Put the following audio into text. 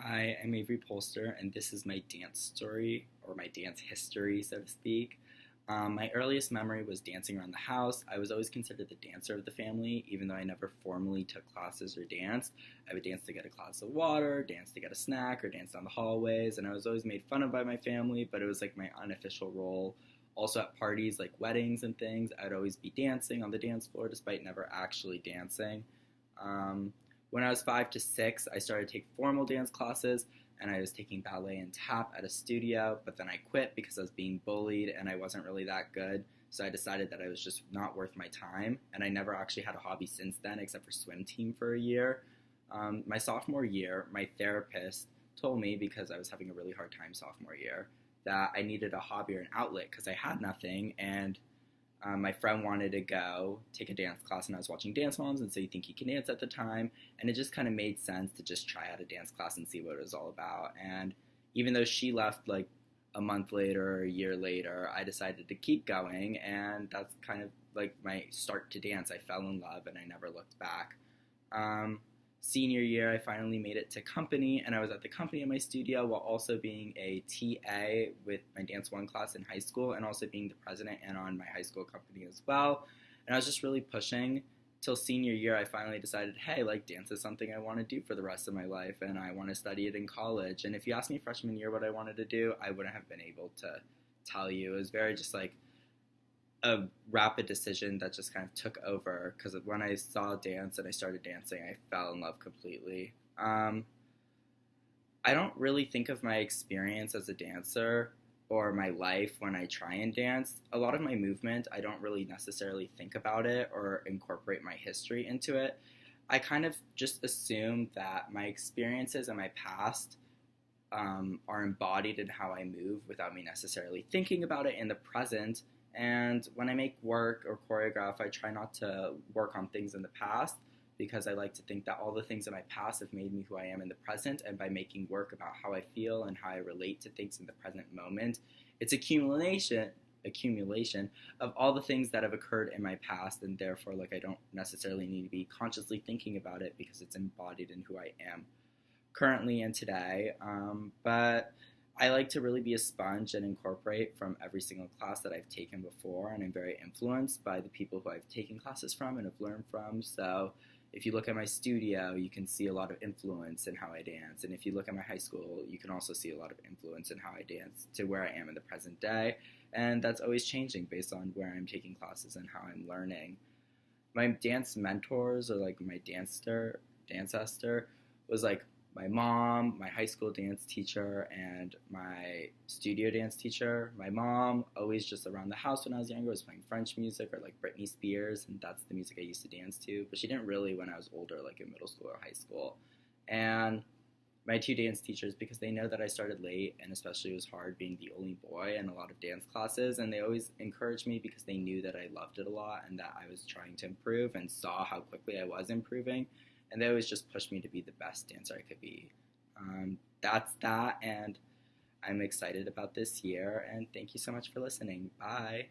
Hi, I'm Avery Polster, and this is my dance story, or my dance history, so to speak. My earliest memory was dancing around the house. I was always considered the dancer of the family, even though I never formally took classes or danced. I would dance to get a glass of water, dance to get a snack, or dance down the hallways, and I was always made fun of by my family, but it was like my unofficial role. Also, at parties like weddings and things, I'd always be dancing on the dance floor despite never actually dancing. Um, when I was 5 to 6, I started taking formal dance classes, and I was taking ballet and tap at a studio, but then I quit because I was being bullied and I wasn't really that good. So I decided that I was just not worth my time, and I never actually had a hobby since then except for swim team for a year. My sophomore year, my therapist told me, because I was having a really hard time sophomore year, that I needed a hobby or an outlet because I had nothing, and my friend wanted to go take a dance class, and I was watching Dance Moms and So You Think You Can Dance at the time, and it just kind of made sense to just try out a dance class and see what it was all about. And even though she left like a month later or a year later, I decided to keep going, and that's kind of like my start to dance. I fell in love, and I never looked back. Um, Senior year, I finally made it to company, and I was at the company in my studio while also being a TA with my Dance 1 class in high school, and also being the president and on my high school company as well. And I was just really pushing till senior year. I finally decided, hey, like, dance is something I want to do for the rest of my life, and I want to study it in college. And if you asked me freshman year what I wanted to do, I wouldn't have been able to tell you. It was very just like a rapid decision that just kind of took over, because when I saw dance and I started dancing, I fell in love completely. I don't really think of my experience as a dancer or my life when I try and dance. A lot of my movement, I don't really necessarily think about it or incorporate my history into it. I kind of just assume that my experiences and my past are embodied in how I move without me necessarily thinking about it in the present. And when I make work or choreograph, I try not to work on things in the past, because I like to think that all the things in my past have made me who I am in the present. And by making work about how I feel and how I relate to things in the present moment, it's accumulation of all the things that have occurred in my past, and therefore like I don't necessarily need to be consciously thinking about it because it's embodied in who I am currently and today. But I like to really be a sponge and incorporate from every single class that I've taken before, and I'm very influenced by the people who I've taken classes from and have learned from. So if you look at my studio, you can see a lot of influence in how I dance. And if you look at my high school, you can also see a lot of influence in how I dance to where I am in the present day. And that's always changing based on where I'm taking classes and how I'm learning. My dance mentors, or like my dancester, was like my mom, my high school dance teacher, and my studio dance teacher. My mom, always just around the house when I was younger, was playing French music or like Britney Spears, and that's the music I used to dance to. But she didn't really when I was older, like in middle school or high school. And my two dance teachers, because they know that I started late, and especially it was hard being the only boy in a lot of dance classes, and they always encouraged me because they knew that I loved it a lot and that I was trying to improve and saw how quickly I was improving, and they always just pushed me to be the best dancer I could be. That's that, and I'm excited about this year, and thank you so much for listening. Bye.